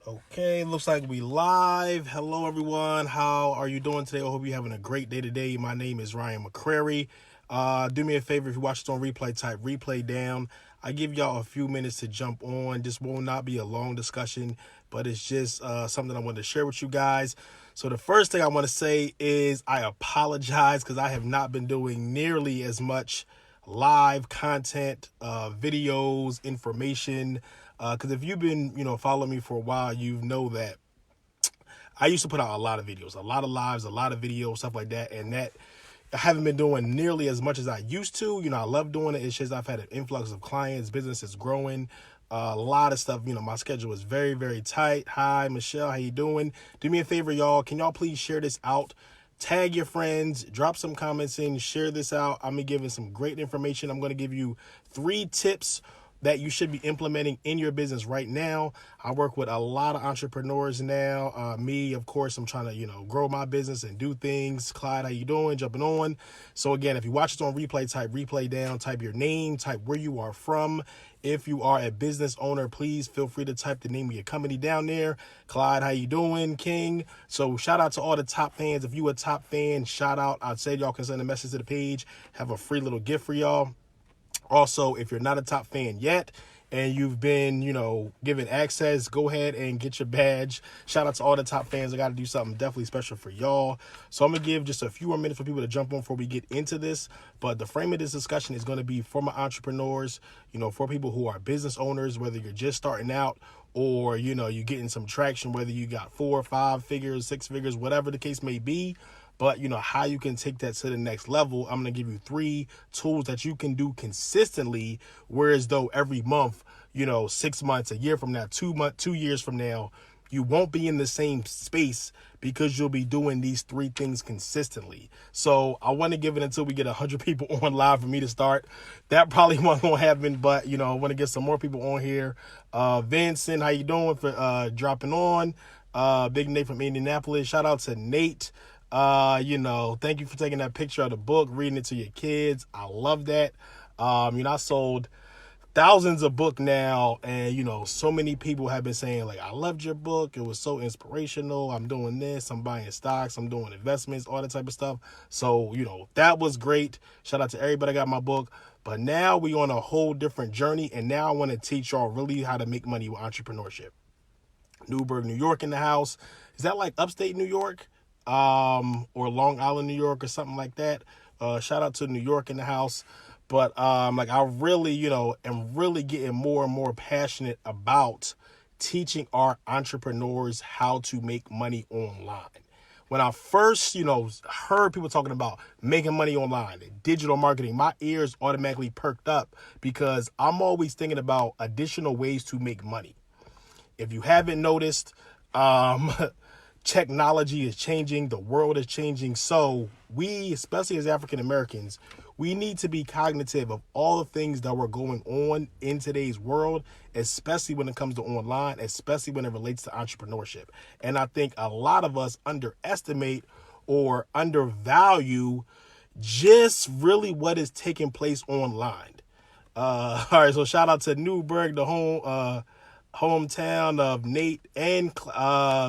Okay, looks like we live. Hello, everyone. How are you doing today? I hope you're having a great day today. My name is Ryan McCrary. Do me a favor, if you watch this on replay, type replay down. I give y'all a few minutes to jump on. This will not be a long discussion, but it's just something I wanted to share with you guys. So the first thing I want to say is I apologize because I have not been doing nearly as much live content, videos, information. Because if you've been, following me for a while, you know that I used to put out a lot of videos, a lot of lives, a lot of videos, stuff like that. And that I haven't been doing nearly as much as I used to. I love doing it. It's just I've had an influx of clients, business is growing. A lot of stuff, my schedule is very, very tight. Hi, Michelle, how you doing? Do me a favor, y'all. Can y'all please share this out? Tag your friends, drop some comments in, share this out. I'm gonna give you some great information. I'm gonna give you 3 tips that you should be implementing in your business right now. I work with a lot of entrepreneurs now. Me, of course, I'm trying to, grow my business and do things. Clyde, how you doing? Jumping on. So again, if you watch this on replay, type replay down, type your name, type where you are from. If you are a business owner, please feel free to type the name of your company down there. Clyde, how you doing? King. So shout out to all the top fans. If you a top fan, shout out. I'd say y'all can send a message to the page. Have a free little gift for y'all. Also, if you're not a top fan yet and you've been, given access, go ahead and get your badge. Shout out to all the top fans. I got to do something definitely special for y'all. So I'm going to give just a few more minutes for people to jump on before we get into this. But the frame of this discussion is going to be for my entrepreneurs, for people who are business owners, whether you're just starting out or, you're getting some traction, whether you got 4 or 5 figures, 6 figures, whatever the case may be. But how you can take that to the next level. I'm going to give you 3 tools that you can do consistently, whereas though every month, 6 months, a year from now, 2 years from now, you won't be in the same space because you'll be doing these 3 things consistently. So I want to give it until we get 100 people on live for me to start. That probably won't happen, but I want to get some more people on here. Vincent, how you doing for dropping on? Big Nate from Indianapolis. Shout out to Nate. Thank you for taking that picture of the book, reading it to your kids. I love that. I sold thousands of books now, and so many people have been saying, like, I loved your book, it was so inspirational, I'm doing this, I'm buying stocks, I'm doing investments, all that type of stuff. So that was great. Shout out to everybody that got my book. But now we on a whole different journey, and now I want to teach y'all really how to make money with entrepreneurship. Newburgh, New York in the house. Is that like upstate New York? Or Long Island, New York, or something like that. Shout out to New York in the house. But like I really, am really getting more and more passionate about teaching our entrepreneurs how to make money online. When I first, heard people talking about making money online, digital marketing, my ears automatically perked up because I'm always thinking about additional ways to make money. If you haven't noticed, technology is changing, the world is changing. So we, especially as African Americans, we need to be cognitive of all the things that were going on in today's world, especially when it comes to online, especially when it relates to entrepreneurship. And I think a lot of us underestimate or undervalue just really what is taking place online. All right, so shout out to Newburgh, the hometown of Nate and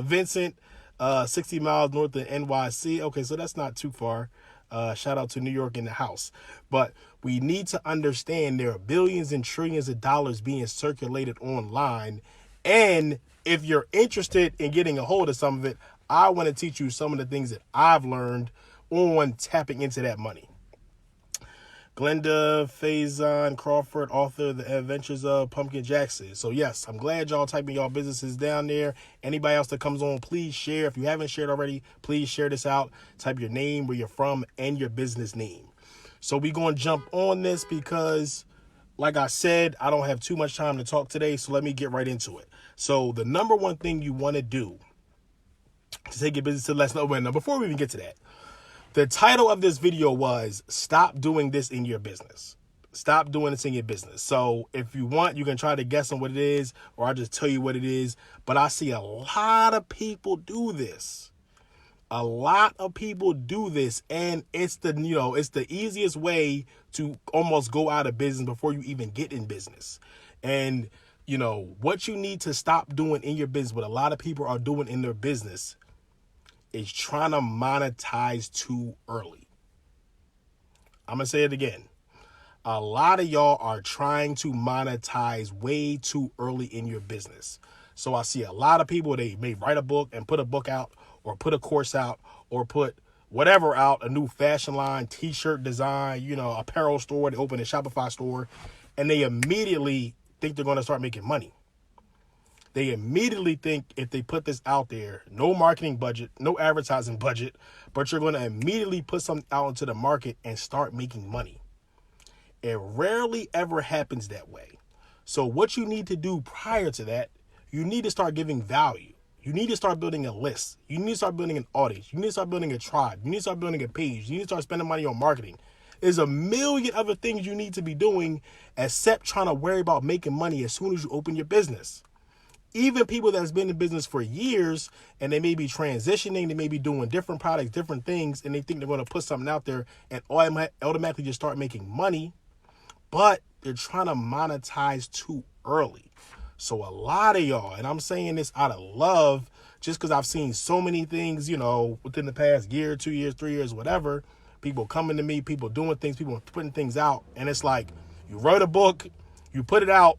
Vincent, 60 miles north of NYC. Okay, so that's not too far. Shout out to New York in the house. But we need to understand there are billions and trillions of dollars being circulated online. And if you're interested in getting a hold of some of it, I want to teach you some of the things that I've learned on tapping into that money. Glenda Faison Crawford, author of The Adventures of Pumpkin Jackson. So yes, I'm glad y'all typing y'all businesses down there. Anybody else that comes on, please share. If you haven't shared already, please share this out. Type your name, where you're from, and your business name. So we're going to jump on this because, like I said, I don't have too much time to talk today, so let me get right into it. So the number one thing you want to do to take your business to the next level. Now, before we even get to that, the title of this video was Stop Doing This in Your Business. Stop doing this in your business. So if you want, you can try to guess on what it is, or I'll just tell you what it is. But I see a lot of people do this. A lot of people do this, and it's the easiest way to almost go out of business before you even get in business. And What you need to stop doing in your business, what a lot of people are doing in their business, is trying to monetize too early. I'm going to say it again. A lot of y'all are trying to monetize way too early in your business. So I see a lot of people, they may write a book and put a book out, or put a course out, or put whatever out, a new fashion line, t-shirt design, apparel store, they open a Shopify store, and they immediately think they're going to start making money. They immediately think if they put this out there, no marketing budget, no advertising budget, but you're going to immediately put something out into the market and start making money. It rarely ever happens that way. So what you need to do prior to that, you need to start giving value. You need to start building a list. You need to start building an audience. You need to start building a tribe. You need to start building a page. You need to start spending money on marketing. There's a million other things you need to be doing except trying to worry about making money as soon as you open your business. Even people that's been in business for years and they may be transitioning, they may be doing different products, different things, and they think they're going to put something out there and automatically just start making money, but they're trying to monetize too early. So a lot of y'all, and I'm saying this out of love, just because I've seen so many things, within the past year, 2 years, 3 years, whatever, people coming to me, people doing things, people putting things out, and it's like, you wrote a book, you put it out,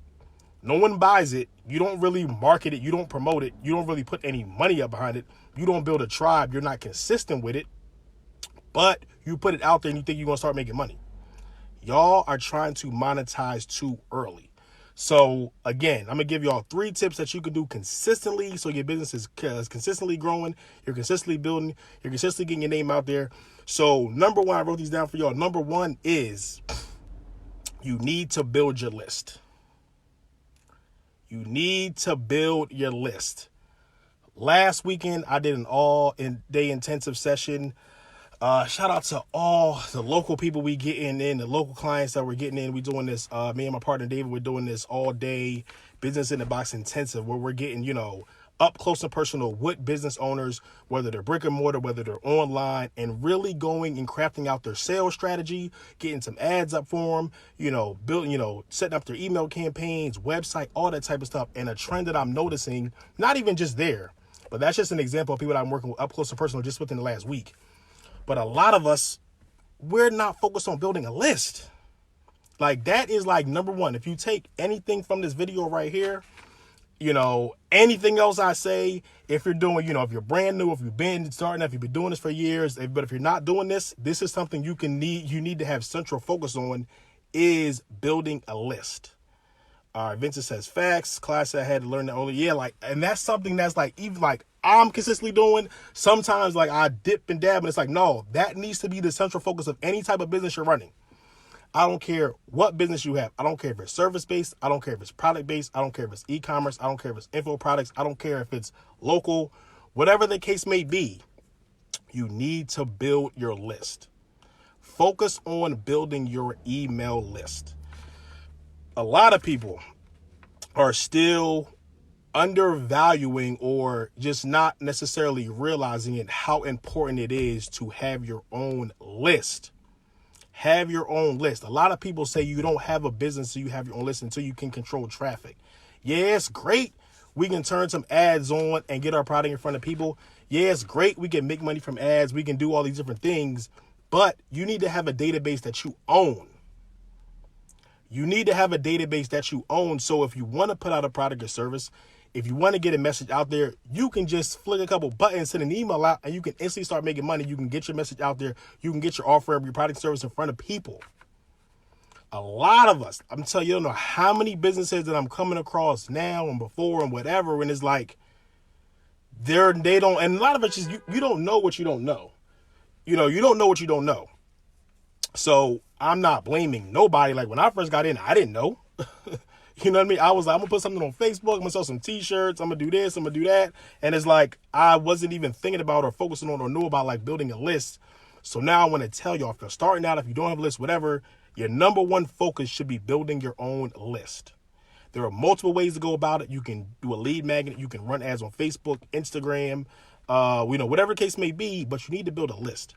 no one buys it, you don't really market it, you don't promote it, you don't really put any money up behind it, you don't build a tribe, you're not consistent with it, but you put it out there and you think you're going to start making money. Y'all are trying to monetize too early. So again, I'm going to give y'all 3 tips that you can do consistently so your business is consistently growing, you're consistently building, you're consistently getting your name out there. So number 1, I wrote these down for y'all. Number 1 is you need to build your list. You need to build your list. Last weekend, I did an all-day intensive session. Shout out to all the local people we getting in, the local clients that we're getting in. We doing this, me and my partner David, we're doing this all-day business in the box intensive where we're getting, up close and personal with business owners, whether they're brick and mortar, whether they're online, and really going and crafting out their sales strategy, getting some ads up for them, building, setting up their email campaigns, website, all that type of stuff. And a trend that I'm noticing, not even just there, but that's just an example of people that I'm working with up close and personal just within the last week. But a lot of us, we're not focused on building a list. Like that is like number 1. If you take anything from this video right here, anything else I say, if you're doing, if you're brand new, if you've been starting, if you've been doing this for years, but if you're not doing this, this is something you need to have central focus on, is building a list. All right, Vincent says facts. Class I had to learn that only. Yeah, and that's something that's even I'm consistently doing. Sometimes I dip and dab, and it's no, that needs to be the central focus of any type of business you're running. I don't care what business you have. I don't care if it's service-based. I don't care if it's product-based. I don't care if it's e-commerce. I don't care if it's info products. I don't care if it's local. Whatever the case may be, you need to build your list. Focus on building your email list. A lot of people are still undervaluing or just not necessarily realizing it, how important it is to have your own list. Have your own list. A lot of people say you don't have a business so you have your own list until you can control traffic. Yeah, it's great. We can turn some ads on and get our product in front of people. Yeah, it's great. We can make money from ads. We can do all these different things. But you need to have a database that you own. You need to have a database that you own. So if you want to put out a product or service, if you want to get a message out there, you can just flick a couple buttons, send an email out, and you can instantly start making money. You can get your message out there. You can get your offer of your product service in front of people. A lot of us, I'm telling you, don't know how many businesses that I'm coming across now and before and whatever, and it's they don't, and a lot of it's just, you don't know what you don't know. You don't know what you don't know. So I'm not blaming nobody. When I first got in, I didn't know. You know what I mean? I was I'm going to put something on Facebook. I'm going to sell some t-shirts. I'm going to do this. I'm going to do that. And it's I wasn't even thinking about or focusing on or knew about building a list. So now I want to tell y'all, if you're starting out, if you don't have a list, whatever, your number 1 focus should be building your own list. There are multiple ways to go about it. You can do a lead magnet. You can run ads on Facebook, Instagram, whatever the case may be, but you need to build a list.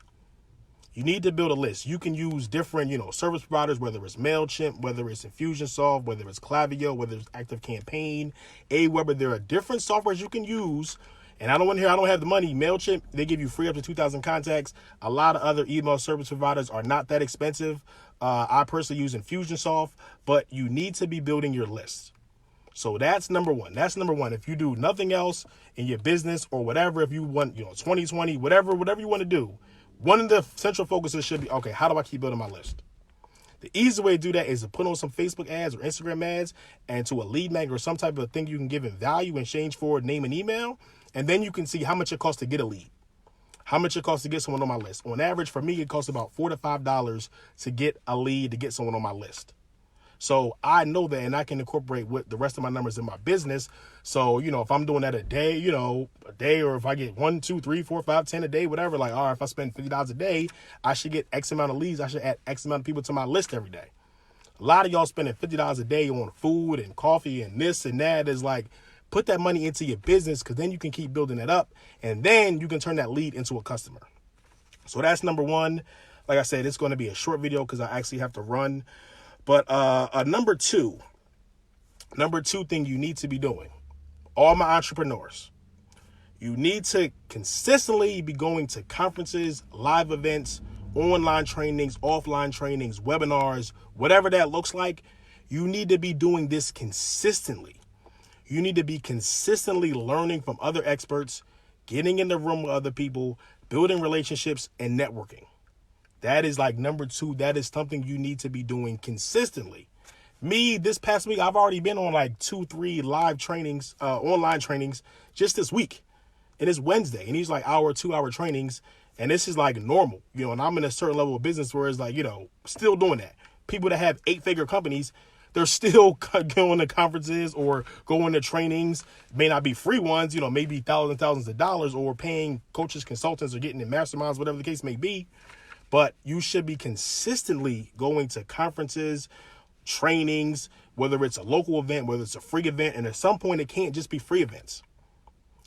You need to build a list. You can use different, service providers, whether it's MailChimp, whether it's Infusionsoft, whether it's Klaviyo, whether it's ActiveCampaign, Aweber. There are different softwares you can use. And I don't want to hear I don't have the money. MailChimp, they give you free up to 2,000 contacts. A lot of other email service providers are not that expensive. I personally use Infusionsoft, but you need to be building your list. So that's number one. If you do nothing else in your business or whatever, if you want, 2020, whatever you want to do, one of the central focuses should be, okay, how do I keep building my list? The easy way to do that is to put on some Facebook ads or Instagram ads and to a lead magnet or some type of thing you can give in value in exchange for name and email. And then you can see how much it costs to get a lead, how much it costs to get someone on my list. On average, for me, it costs about $4 to $5 to get a lead, to get someone on my list. So I know that, and I can incorporate with the rest of my numbers in my business. So, if I'm doing that a day, or if I get 1, 2, 3, 4, 5, 10 a day, whatever, like, all right, if I spend $50 a day, I should get X amount of leads. I should add X amount of people to my list every day. A lot of y'all spending $50 a day on food and coffee and this and that. Is like, put that money into your business, because then you can keep building it up, and then you can turn that lead into a customer. So that's number one. Like I said, it's going to be a short video because I actually have to run. But number two thing you need to be doing, all my entrepreneurs, you need to consistently be going to conferences, live events, online trainings, offline trainings, webinars, whatever that looks like. You need to be doing this consistently. You need to be consistently learning from other experts, getting in the room with other people, building relationships, and networking. That is like number two. That is something you need to be doing consistently. Me, this past week, I've already been on like 2-3 live trainings, online trainings just this week. And it's Wednesday, and these like 2-hour trainings. And this is like normal, and I'm in a certain level of business where it's like, still doing that. People that have 8-figure companies, they're still going to conferences or going to trainings. May not be free ones, maybe thousands of dollars, or paying coaches, consultants, or getting in masterminds, whatever the case may be. But you should be consistently going to conferences, trainings, whether it's a local event, whether it's a free event. And at some point, it can't just be free events.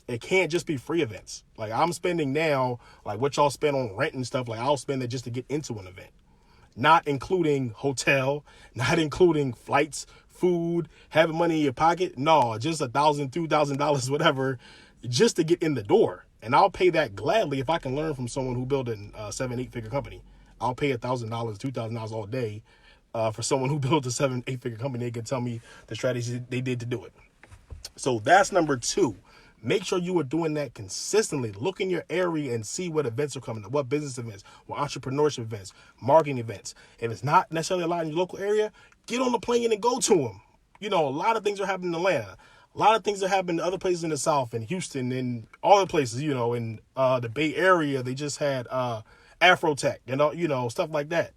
It can't just be free events. Like, I'm spending now, like what y'all spend on rent and stuff, like I'll spend it just to get into an event. Not including hotel, not including flights, food, having money in your pocket. No, just $1,000, $2,000, whatever, just to get in the door. And I'll pay that gladly if I can learn from someone who built a 7-8-figure company. I'll pay $1,000, $2,000 all day for someone who built a 7-8-figure company. They can tell me the strategies they did to do it. So that's number two. Make sure you are doing that consistently. Look in your area and see what events are coming up, what business events, what entrepreneurship events, marketing events. If it's not necessarily a lot in your local area, get on the plane and go to them. A lot of things are happening in Atlanta. A lot of things are happening in other places in the South, in Houston, and all the places, in the Bay Area. They just had Afrotech and, stuff like that.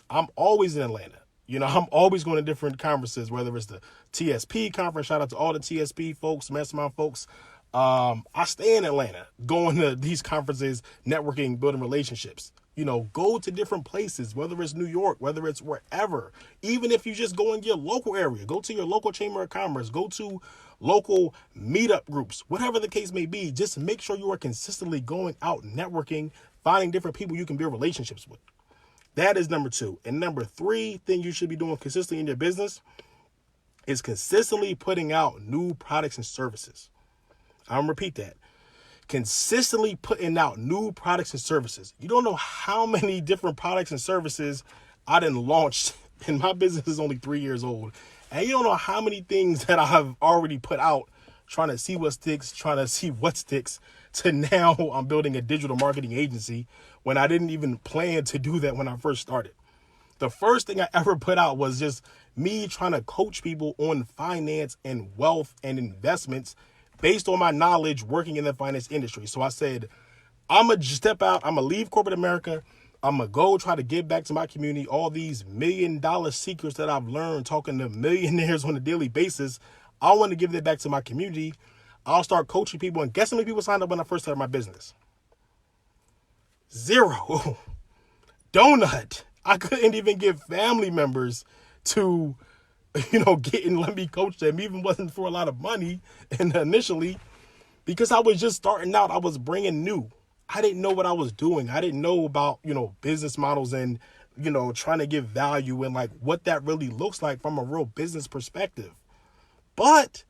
I'm always in Atlanta. I'm always going to different conferences, whether it's the TSP conference. Shout out to all the TSP folks, mastermind folks. I stay in Atlanta, going to these conferences, networking, building relationships. Go to different places, whether it's New York, whether it's wherever. Even if you just go in your local area, go to your local chamber of commerce, go to local meetup groups, whatever the case may be. Just make sure you are consistently going out networking, finding different people you can build relationships with. That is number two. And number three thing you should be doing consistently in your business is consistently putting out new products and services. I'm going to repeat that. Consistently putting out new products and services. You don't know how many different products and services I done launched, and my business is only 3 years old. And you don't know how many things that I have already put out, trying to see what sticks, to now I'm building a digital marketing agency when I didn't even plan to do that when I first started. The first thing I ever put out was just me trying to coach people on finance and wealth and investments based on my knowledge working in the finance industry. So I said, I'm going to step out. I'm going to leave corporate America. I'm going to go try to give back to my community all these $1 million secrets that I've learned talking to millionaires on a daily basis. I want to give that back to my community. I'll start coaching people. And guess how many people signed up when I first started my business? 0. Donut. I couldn't even give family members to get and let me coach them. Even wasn't for a lot of money and initially, because I was just starting out. I was bringing new. I didn't know what I was doing. I didn't know about, business models and, trying to give value and like what that really looks like from a real business perspective. But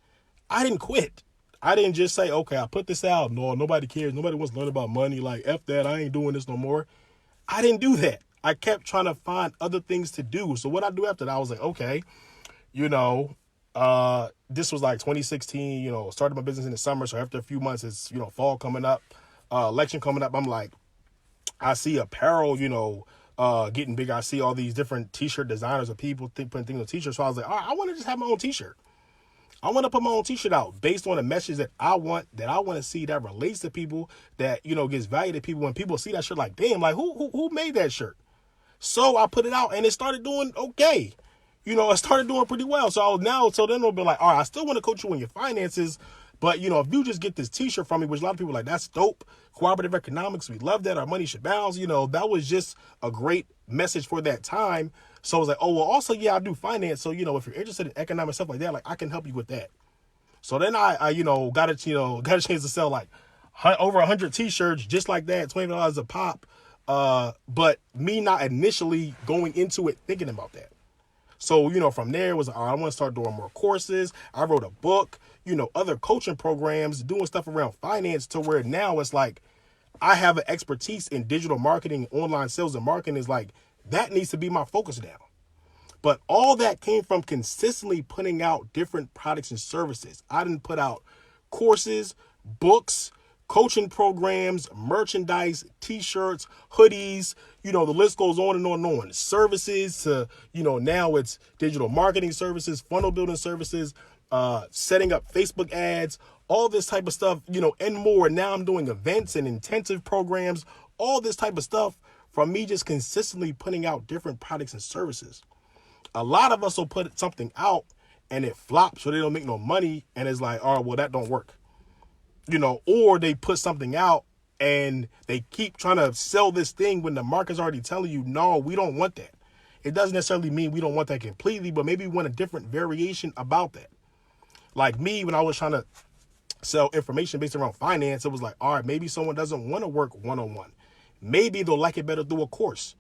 I didn't quit. I didn't just say, okay, I put this out. No, nobody cares. Nobody wants to learn about money. Like, F that. I ain't doing this no more. I didn't do that. I kept trying to find other things to do. So what I do after that, I was like, okay, this was like 2016, started my business in the summer. So after a few months, it's, fall coming up, election coming up. I'm like, I see apparel, getting big. I see all these different t-shirt designers of people putting things on t-shirts. So I was like, all right, I want to just have my own t-shirt. I want to put my own t-shirt out based on a message that I want to see that relates to people, that, gives value to people. When people see that shirt, like, damn, like who made that shirt? So I put it out and it started doing okay. It started doing pretty well. So then they'll be like, all right, I still want to coach you on your finances. But, if you just get this t-shirt from me, which a lot of people are like, that's dope. Cooperative economics, we love that. Our money should bounce. That was just a great message for that time. So I was like, oh, well, also, yeah, I do finance. So, if you're interested in economic stuff like that, like I can help you with that. So then I got a chance to sell like over 100 t-shirts just like that, $20 a pop. But me not initially going into it thinking about that. So, from there it was, all right, I want to start doing more courses. I wrote a book, other coaching programs, doing stuff around finance, to where now it's like I have an expertise in digital marketing, online sales and marketing. Is like, that needs to be my focus now. But all that came from consistently putting out different products and services. I didn't put out courses, books, coaching programs, merchandise, t-shirts, hoodies, the list goes on and on and on. Services to, now it's digital marketing services, funnel building services, setting up Facebook ads, all this type of stuff, and more. Now I'm doing events and intensive programs, all this type of stuff from me just consistently putting out different products and services. A lot of us will put something out and it flops, so they don't make no money. And it's like, oh, well, that don't work. Or they put something out and they keep trying to sell this thing when the market's already telling you, no, we don't want that. It doesn't necessarily mean we don't want that completely, but maybe we want a different variation about that. Like me, when I was trying to sell information based around finance, it was like, all right, maybe someone doesn't want to work one-on-one. Maybe they'll like it better through a course.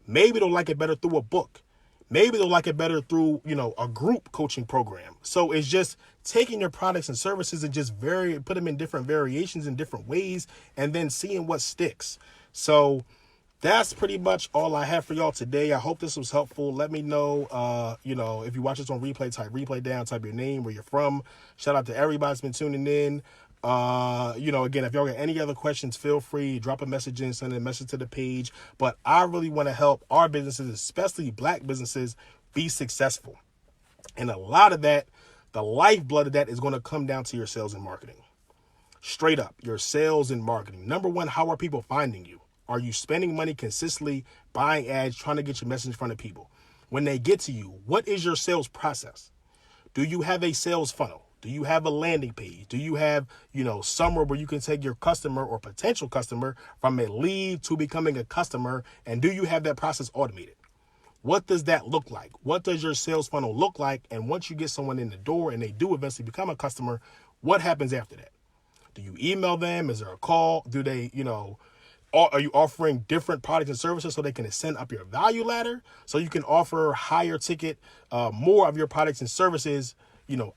Maybe they'll like it better through a book. Maybe they'll like it better through, a group coaching program. So it's just taking your products and services and just put them in different variations in different ways, and then seeing what sticks. So that's pretty much all I have for y'all today. I hope this was helpful. Let me know, if you watch this on replay, type replay down, type your name, where you're from. Shout out to everybody that's been tuning in. Again, if y'all got any other questions, feel free, drop a message in, send a message to the page. But I really want to help our businesses, especially Black businesses, be successful. And a lot of that, the lifeblood of that, is going to come down to your sales and marketing. Straight up, your sales and marketing. Number one, how are people finding you? Are you spending money consistently, buying ads, trying to get your message in front of people? When they get to you, what is your sales process? Do you have a sales funnel? Do you have a landing page? Do you have, somewhere where you can take your customer or potential customer from a lead to becoming a customer? And do you have that process automated? What does that look like? What does your sales funnel look like? And once you get someone in the door and they do eventually become a customer, what happens after that? Do you email them? Is there a call? Do they, are you offering different products and services so they can ascend up your value ladder? So you can offer higher ticket, more of your products and services,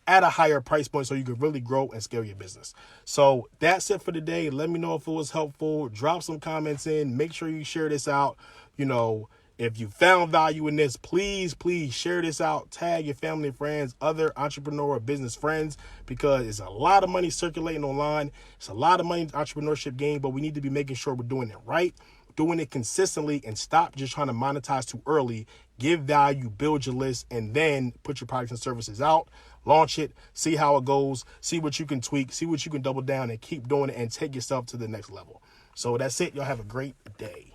at a higher price point, so you can really grow and scale your business. So that's it for today. Let me know if it was helpful. Drop some comments in. Make sure you share this out. If you found value in this, please share this out. Tag your family and friends, other entrepreneur or business friends, because it's a lot of money circulating online. It's a lot of money in the entrepreneurship game, but we need to be making sure we're doing it right, doing it consistently, and stop just trying to monetize too early. Give value, build your list, and then put your products and services out. Launch it, see how it goes, see what you can tweak, see what you can double down, and keep doing it and take yourself to the next level. So that's it. Y'all have a great day.